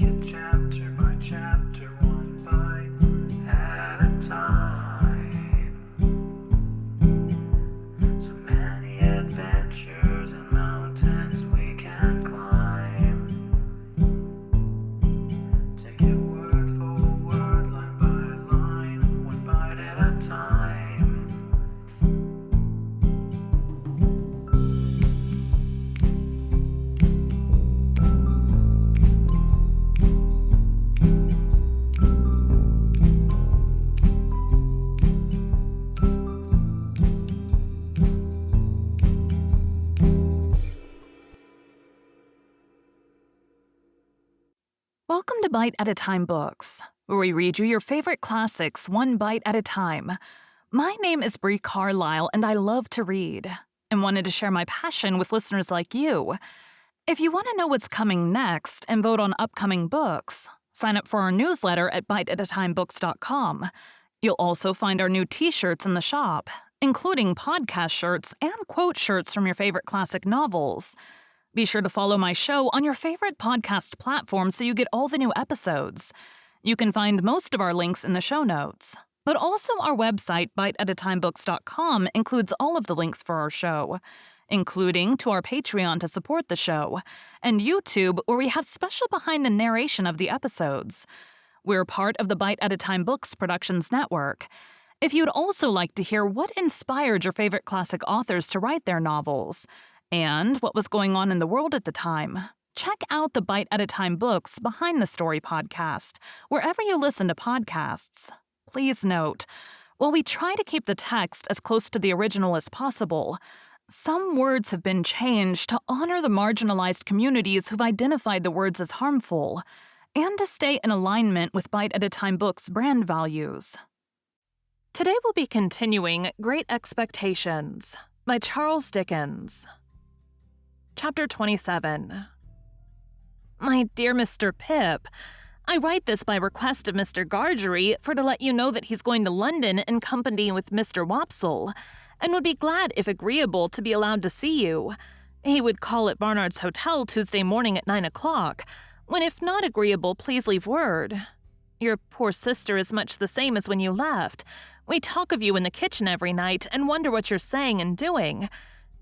it chapter by chapter, one bite at a time. So many adventures and mountains we can climb. Take it word for word, line by line, one bite at a time. Welcome to Bite at a Time Books, where we read you your favorite classics one bite at a time. My name is Bree Carlile, and I love to read, and wanted to share my passion with listeners like you. If you want to know what's coming next and vote on upcoming books, sign up for our newsletter at biteatatimebooks.com. You'll also find our new t-shirts in the shop, including podcast shirts and quote shirts from your favorite classic novels. Be sure to follow my show on your favorite podcast platform so you get all the new episodes. You can find most of our links in the show notes. But also our website, biteatatimebooks.com, includes all of the links for our show, including to our Patreon to support the show, and YouTube, where we have special behind the narration of the episodes. We're part of the Bite at a Time Books Productions Network. If you'd also like to hear what inspired your favorite classic authors to write their novels, and what was going on in the world at the time, check out the Bite at a Time Books Behind the Story podcast, wherever you listen to podcasts. Please note, while we try to keep the text as close to the original as possible, some words have been changed to honor the marginalized communities who've identified the words as harmful, and to stay in alignment with Bite at a Time Books' brand values. Today we'll be continuing Great Expectations by Charles Dickens. Chapter 27. My dear Mr. Pip, I write this by request of Mr. Gargery for to let you know that he's going to London in company with Mr. Wopsle, and would be glad, if agreeable, to be allowed to see you. He would call at Barnard's Hotel Tuesday morning at 9 o'clock, when if not agreeable, please leave word. Your poor sister is much the same as when you left. We talk of you in the kitchen every night and wonder what you're saying and doing.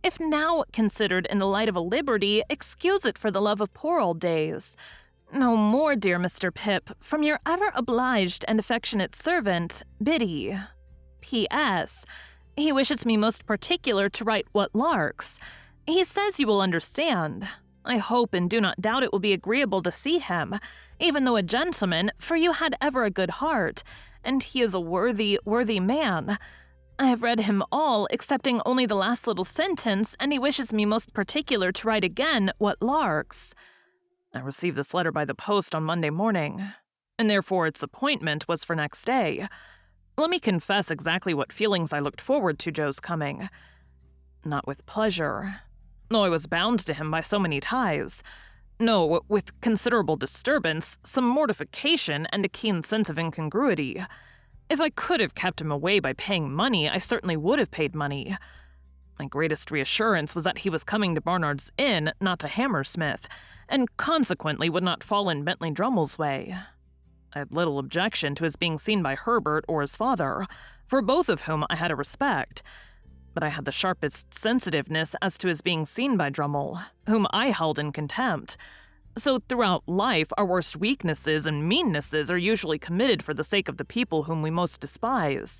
If now considered in the light of a liberty, excuse it for the love of poor old days. No more, dear Mr. Pip, from your ever obliged and affectionate servant, Biddy. P.S. He wishes me most particular to write what larks. He says you will understand. I hope and do not doubt it will be agreeable to see him, even though a gentleman, for you had ever a good heart, and he is a worthy man. I have read him all, excepting only the last little sentence, and he wishes me most particular to write again what larks. I received this letter by the post on Monday morning, and therefore its appointment was for next day. Let me confess exactly what feelings I looked forward to Joe's coming. Not with pleasure, though I was bound to him by so many ties. No, with considerable disturbance, some mortification, and a keen sense of incongruity. If I could have kept him away by paying money, I certainly would have paid money. My greatest reassurance was that he was coming to Barnard's Inn, not to Hammersmith, and consequently would not fall in Bentley Drummel's way. I had little objection to his being seen by Herbert or his father, for both of whom I had a respect, but I had the sharpest sensitiveness as to his being seen by Drummel, whom I held in contempt. So throughout life, our worst weaknesses and meannesses are usually committed for the sake of the people whom we most despise.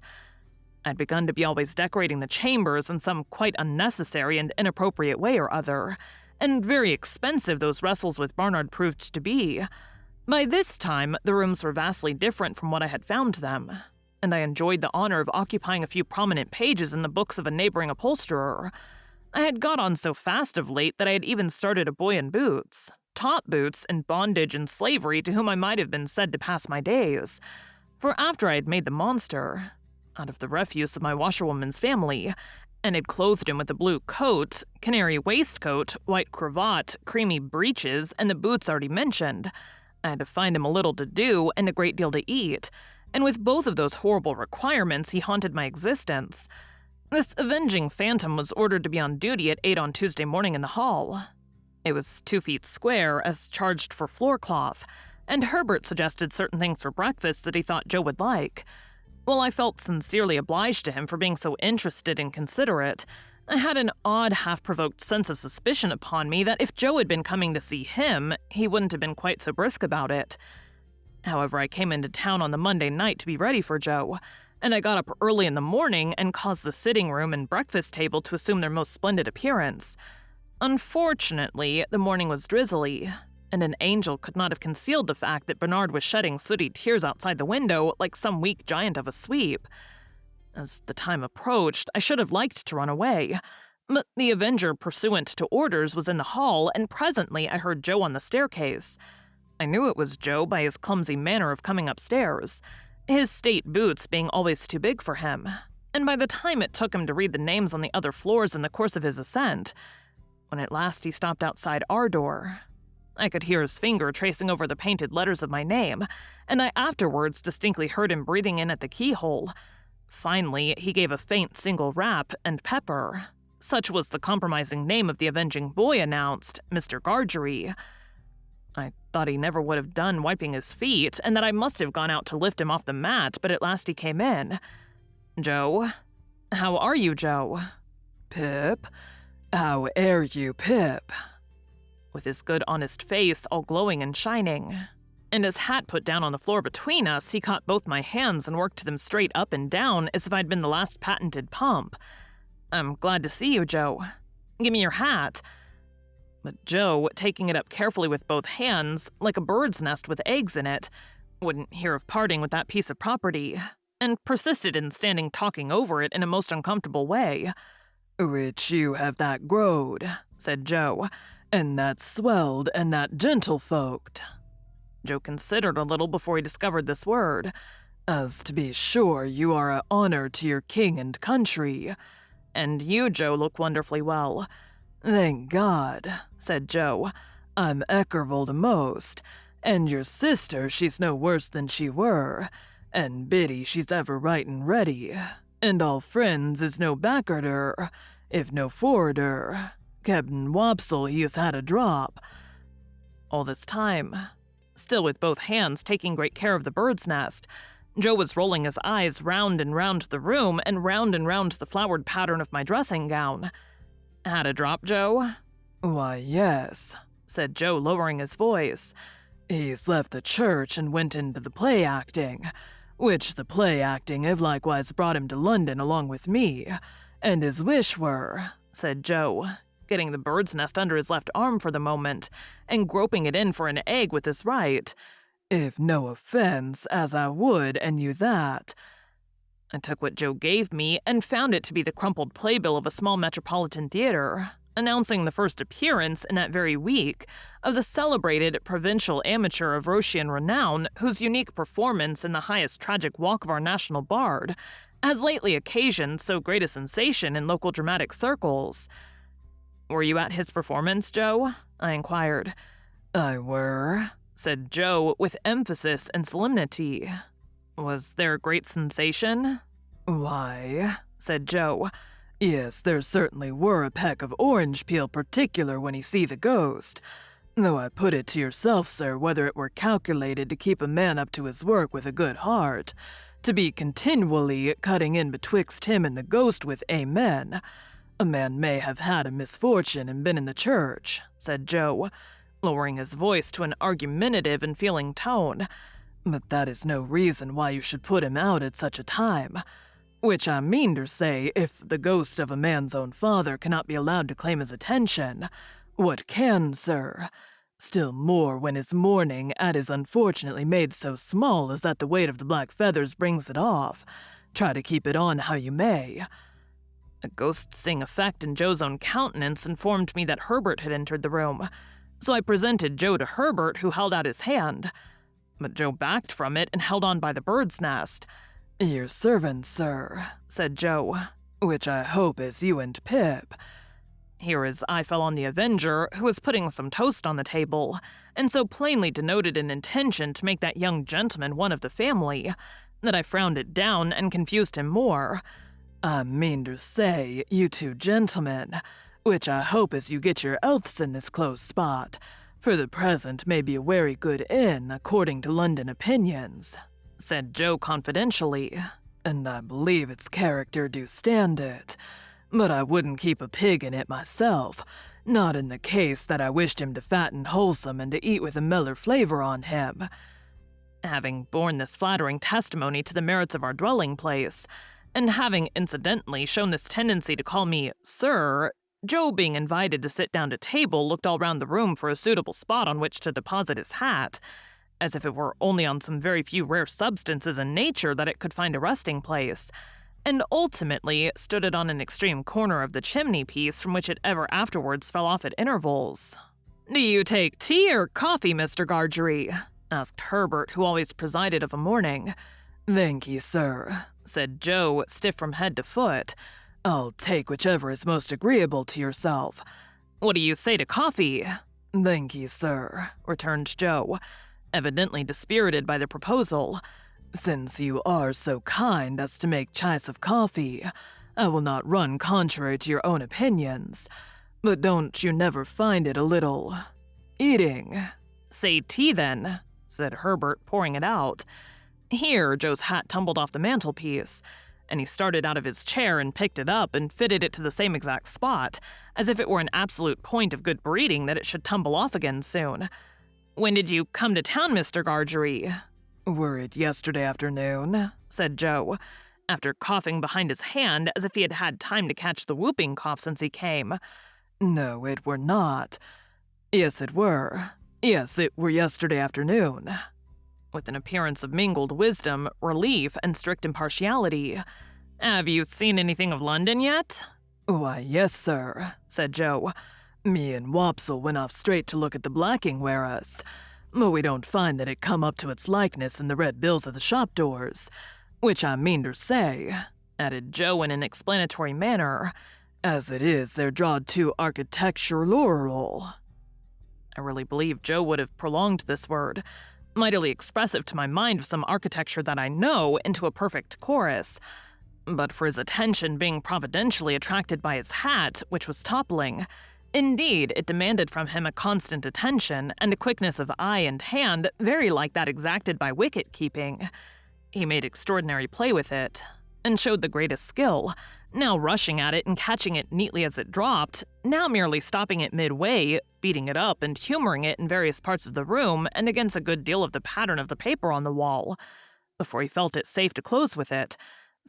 I'd begun to be always decorating the chambers in some quite unnecessary and inappropriate way or other, and very expensive those wrestles with Barnard proved to be. By this time, the rooms were vastly different from what I had found them, and I enjoyed the honor of occupying a few prominent pages in the books of a neighboring upholsterer. I had got on so fast of late that I had even started a boy in boots, top boots, in bondage and slavery, to whom I might have been said to pass my days. For after I had made the monster, out of the refuse of my washerwoman's family, and had clothed him with a blue coat, canary waistcoat, white cravat, creamy breeches, and the boots already mentioned, I had to find him a little to do and a great deal to eat, and with both of those horrible requirements he haunted my existence. This avenging phantom was ordered to be on duty at 8 on Tuesday morning in the hall. It was 2 feet square, as charged for floor cloth, and Herbert suggested certain things for breakfast that he thought Joe would like. While I felt sincerely obliged to him for being so interested and considerate, I had an odd, half-provoked sense of suspicion upon me that if Joe had been coming to see him, he wouldn't have been quite so brisk about it. However, I came into town on the Monday night to be ready for Joe, and I got up early in the morning and caused the sitting room and breakfast table to assume their most splendid appearance. Unfortunately, the morning was drizzly, and an angel could not have concealed the fact that Bernard was shedding sooty tears outside the window like some weak giant of a sweep. As the time approached, I should have liked to run away, but the Avenger, pursuant to orders, was in the hall, and presently I heard Joe on the staircase. I knew it was Joe by his clumsy manner of coming upstairs, his state boots being always too big for him, and by the time it took him to read the names on the other floors in the course of his ascent, when at last he stopped outside our door, I could hear his finger tracing over the painted letters of my name, and I afterwards distinctly heard him breathing in at the keyhole. Finally, he gave a faint single rap, and Pepper, such was the compromising name of the avenging boy, announced, Mr. Gargery. I thought he never would have done wiping his feet, and that I must have gone out to lift him off the mat, but at last he came in. Joe? How are you, Joe? Pip? How air you, Pip? With his good honest face all glowing and shining, and his hat put down on the floor between us, he caught both my hands and worked them straight up and down as if I'd been the last patented pump. I'm glad to see you, Joe. Give me your hat. But Joe, taking it up carefully with both hands, like a bird's nest with eggs in it, wouldn't hear of parting with that piece of property, and persisted in standing talking over it in a most uncomfortable way. Which you have that growed, said Joe, and that swelled and that gentlefolked. Joe considered a little before he discovered this word. As to be sure you are a honor to your king and country. And you, Joe, look wonderfully well. Thank God, said Joe. I'm eckervil to most, and your sister, she's no worse than she were, and Biddy, she's ever right and ready, and all friends is no backard her, if no forward her. Captain Wopsle, he has had a drop. All this time, still with both hands taking great care of the bird's nest, Joe was rolling his eyes round and round the room and round the flowered pattern of my dressing gown. Had a drop, Joe? Why, yes, said Joe, lowering his voice. He's left the church and went into the play acting, which the play acting have likewise brought him to London along with me, and his wish were, said Joe, getting the bird's nest under his left arm for the moment, and groping it in for an egg with his right. If no offense, as I would, and you that. I took what Joe gave me and found it to be the crumpled playbill of a small metropolitan theater, announcing the first appearance in that very week of the celebrated provincial amateur of Roscian renown whose unique performance in the highest tragic walk of our national bard has lately occasioned so great a sensation in local dramatic circles. Were you at his performance, Joe? I inquired. I were, said Joe with emphasis and solemnity. Was there a great sensation? Why, said Joe. Yes, there certainly were a peck of orange peel particular when he see the ghost, though I put it to yourself, sir, whether it were calculated to keep a man up to his work with a good heart, to be continually cutting in betwixt him and the ghost with amen. A man may have had a misfortune and been in the church, said Joe, lowering his voice to an argumentative and feeling tone, but that is no reason why you should put him out at such a time. Which I mean to say, if the ghost of a man's own father cannot be allowed to claim his attention, what can, sir? Still more when his mourning at is unfortunately made so small as that the weight of the black feathers brings it off. Try to keep it on how you may. A ghost-seeing effect in Joe's own countenance informed me that Herbert had entered the room, so I presented Joe to Herbert, who held out his hand. But Joe backed from it and held on by the bird's nest. Your servant, sir, said Joe, which I hope is you and Pip. Here his eye fell on the Avenger, who was putting some toast on the table, and so plainly denoted an intention to make that young gentleman one of the family, that I frowned it down and confused him more. I mean to say, you two gentlemen, which I hope as you get your oaths in this close spot, For the present may be a very good inn according to London opinions," said Joe confidentially, "and I believe its character do stand it. But I wouldn't keep a pig in it myself, not in the case that I wished him to fatten wholesome and to eat with a meller flavor on him." Having borne this flattering testimony to the merits of our dwelling place, and having incidentally shown this tendency to call me Sir, Joe, being invited to sit down to table, looked all round the room for a suitable spot on which to deposit his hat, as if it were only on some very few rare substances in nature that it could find a resting place, and ultimately stood it on an extreme corner of the chimney-piece from which it ever afterwards fell off at intervals. "Do you take tea or coffee, Mr. Gargery?" asked Herbert, who always presided of a morning. "Thank ye, sir," said Joe, stiff from head to foot. "I'll take whichever is most agreeable to yourself." "What do you say to coffee?" "Thank ye, sir," returned Joe, evidently dispirited by the proposal. "Since you are so kind as to make choice of coffee, I will not run contrary to your own opinions. But don't you never find it a little eating?" "Say tea, then," said Herbert, pouring it out. Here Joe's hat tumbled off the mantelpiece, and he started out of his chair and picked it up and fitted it to the same exact spot, as if it were an absolute point of good breeding that it should tumble off again soon. "When did you come to town, Mr. Gargery?" "Were it yesterday afternoon?" said Joe, after coughing behind his hand as if he had had time to catch the whooping cough since he came. "No, it were not. Yes, it were. Yes, it were yesterday afternoon." With an appearance of mingled wisdom, relief, and strict impartiality. "Have you seen anything of London yet?" "Why, yes, sir," said Joe. "Me and Wopsle went off straight to look at the blacking whereas, but we don't find that it come up to its likeness in the red bills of the shop doors. Which I mean to say," added Joe in an explanatory manner, "as it is, they're drawed too architectural." I really believe Joe would have prolonged this word, mightily expressive to my mind of some architecture that I know, into a perfect chorus, but for his attention being providentially attracted by his hat, which was toppling. Indeed, it demanded from him a constant attention and a quickness of eye and hand very like that exacted by wicket-keeping. He made extraordinary play with it, and showed the greatest skill, now rushing at it and catching it neatly as it dropped, now merely stopping it midway, beating it up and humoring it in various parts of the room and against a good deal of the pattern of the paper on the wall, before he felt it safe to close with it,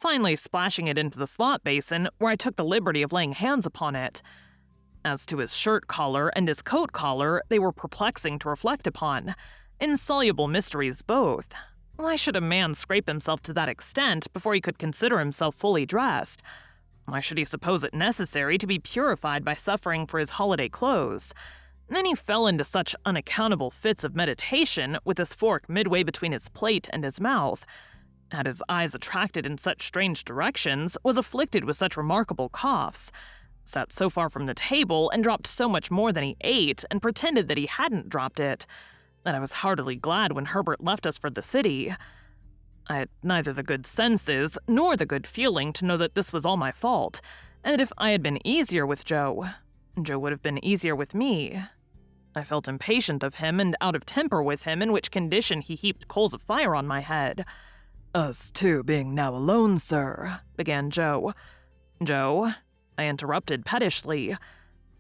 finally splashing it into the slot basin, where I took the liberty of laying hands upon it. As to his shirt collar and his coat collar, they were perplexing to reflect upon. Insoluble mysteries both. Why should a man scrape himself to that extent before he could consider himself fully dressed? Why should he suppose it necessary to be purified by suffering for his holiday clothes? Then he fell into such unaccountable fits of meditation, with his fork midway between his plate and his mouth, had his eyes attracted in such strange directions, was afflicted with such remarkable coughs, sat so far from the table and dropped so much more than he ate, and pretended that he hadn't dropped it, that I was heartily glad when Herbert left us for the city. I had neither the good senses nor the good feeling to know that this was all my fault, and that if I had been easier with Joe, Joe would have been easier with me. I felt impatient of him and out of temper with him, in which condition he heaped coals of fire on my head. "Us two being now alone, sir," began Joe. "Joe?" I interrupted pettishly.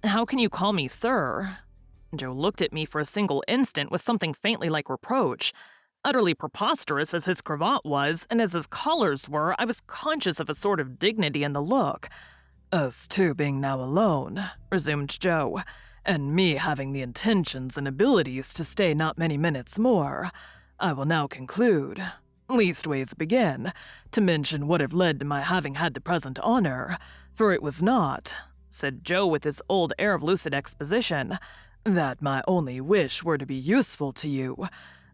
"How can you call me sir?" Joe looked at me for a single instant with something faintly like reproach. Utterly preposterous as his cravat was, and as his collars were, I was conscious of a sort of dignity in the look. "Us two being now alone," resumed Joe, "and me having the intentions and abilities to stay not many minutes more, I will now conclude, leastways begin, to mention what have led to my having had the present honor, for it was not," said Joe with his old air of lucid exposition, "that my only wish were to be useful to you.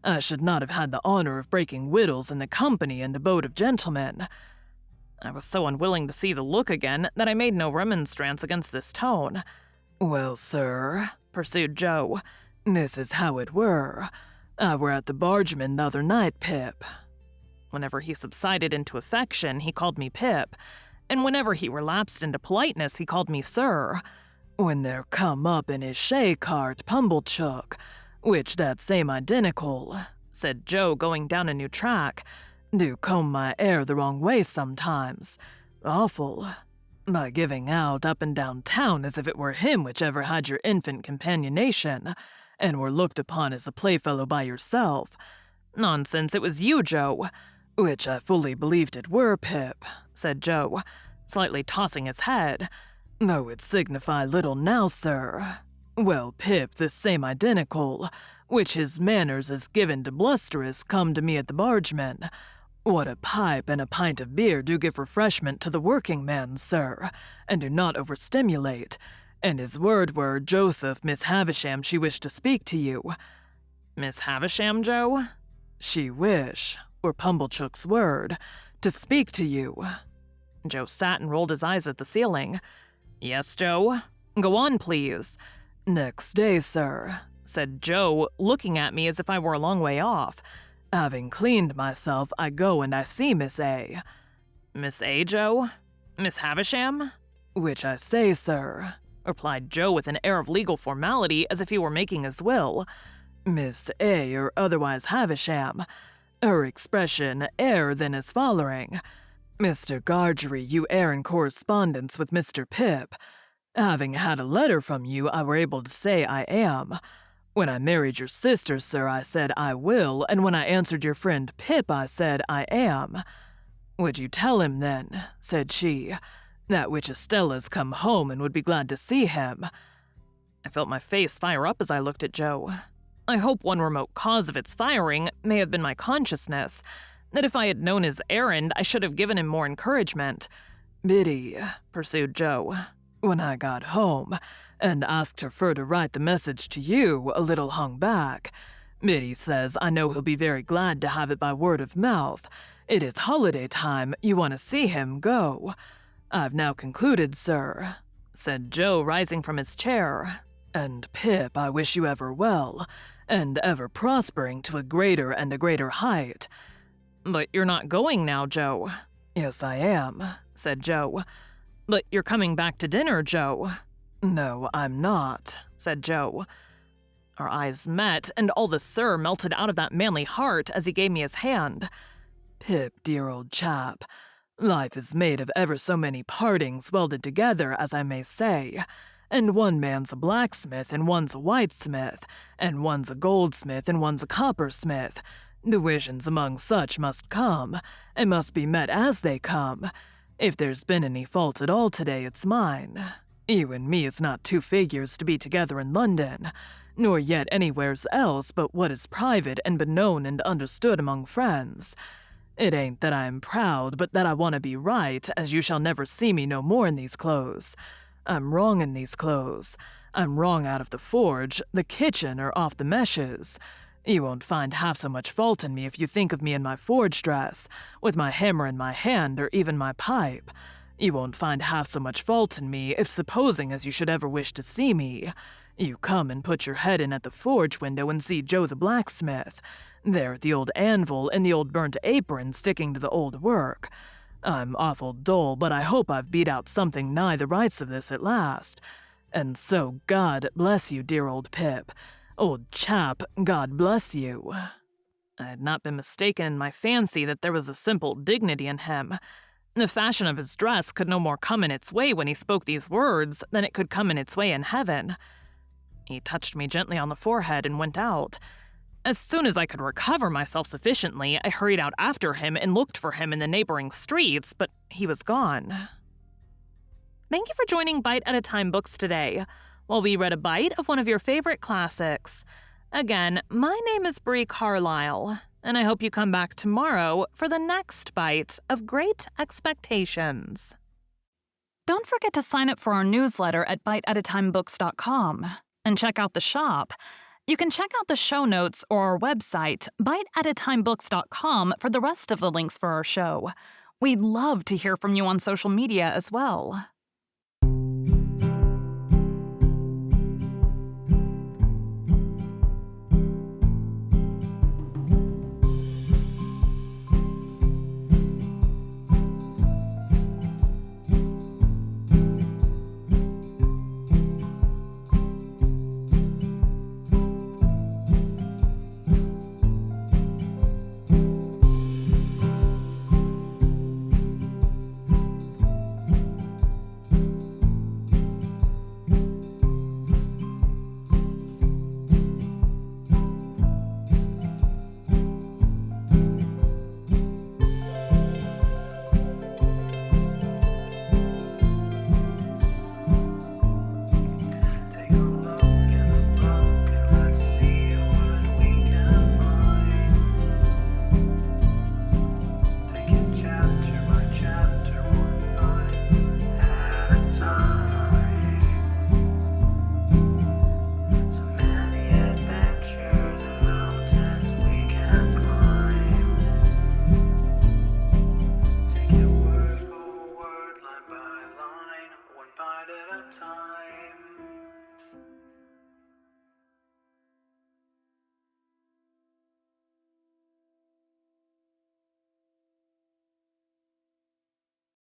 I should not have had the honor of breaking wittles in the company and abode of gentlemen." I was so unwilling to see the look again that I made no remonstrance against this tone. "Well, sir," pursued Joe, "this is how it were. I were at the Bargeman the other night, Pip." Whenever he subsided into affection, he called me Pip, and whenever he relapsed into politeness, he called me sir. When there come up in his shay cart Pumblechook, which that same identical, said Joe, going down a new track, do comb my hair the wrong way sometimes. Awful. By giving out up and down town as if it were him whichever had your infant companionation, and were looked upon as a playfellow by yourself. Nonsense, it was you, Joe. Which I fully believed it were, Pip, said Joe, slightly tossing his head. Though it signify little now, sir. Well, Pip, this same identical, which his manners is given to blusterous, come to me at the Bargeman. What a pipe and a pint of beer do give refreshment to the working man, sir, and do not overstimulate. And his word were, Joseph, Miss Havisham, she wished to speak to you. Miss Havisham, Joe? She wish, were Pumblechook's word, to speak to you. Joe sat and rolled his eyes at the ceiling. Yes, Joe? Go on, please. Next day, sir, said Joe, looking at me as if I were a long way off. Having cleaned myself, I go and I see Miss A. Miss A, Joe? Miss Havisham? Which I say, sir, replied Joe with an air of legal formality as if he were making his will. Miss A, or otherwise Havisham. Her expression air then is following. Mr. Gargery, you air in correspondence with Mr. Pip. Having had a letter from you, I were able to say I am. When I married your sister, sir, I said I will, and when I answered your friend Pip, I said I am. Would you tell him then, said she, that which Estella's come home and would be glad to see him? I felt my face fire up as I looked at Joe. I hope one remote cause of its firing may have been my consciousness, that if I had known his errand, I should have given him more encouragement. Biddy, pursued Joe, when I got home, and asked her fur to write the message to you, a little hung back. Biddy says I know he'll be very glad to have it by word of mouth. It is holiday time, you want to see him, go. I've now concluded, sir, said Joe, rising from his chair. And Pip, I wish you ever well, and ever prospering to a greater and a greater height. But you're not going now, Joe. Yes, I am, said Joe. But you're coming back to dinner, Joe. No, I'm not, said Joe. Our eyes met, and all the sir melted out of that manly heart as he gave me his hand. Pip, dear old chap, life is made of ever so many partings welded together, as I may say. And one man's a blacksmith, and one's a whitesmith, and one's a goldsmith, and one's a coppersmith. Divisions among such must come, and must be met as they come. If there's been any fault at all today, it's mine. You and me is not two figures to be together in London, nor yet anywheres else but what is private and beknown and understood among friends. It ain't that I'm proud, but that I want to be right, as you shall never see me no more in these clothes. I'm wrong in these clothes. I'm wrong out of the forge, the kitchen, or off the meshes. You won't find half so much fault in me if you think of me in my forge dress, with my hammer in my hand, or even my pipe. You won't find half so much fault in me if, supposing as you should ever wish to see me, you come and put your head in at the forge window and see Joe the blacksmith, there at the old anvil and the old burnt apron sticking to the old work. I'm awful dull, but I hope I've beat out something nigh the rights of this at last. And so God bless you, dear old Pip. Old chap, God bless you. I had not been mistaken in my fancy that there was a simple dignity in him. The fashion of his dress could no more come in its way when he spoke these words than it could come in its way in heaven. He touched me gently on the forehead and went out. As soon as I could recover myself sufficiently, I hurried out after him and looked for him in the neighboring streets, but he was gone. Thank you for joining Bite at a Time Books today, while we read a bite of one of your favorite classics. Again, my name is Bree Carlile, and I hope you come back tomorrow for the next bite of Great Expectations. Don't forget to sign up for our newsletter at biteatatimebooks.com and check out the shop. You can check out the show notes or our website, biteatatimebooks.com, for the rest of the links for our show. We'd love to hear from you on social media as well.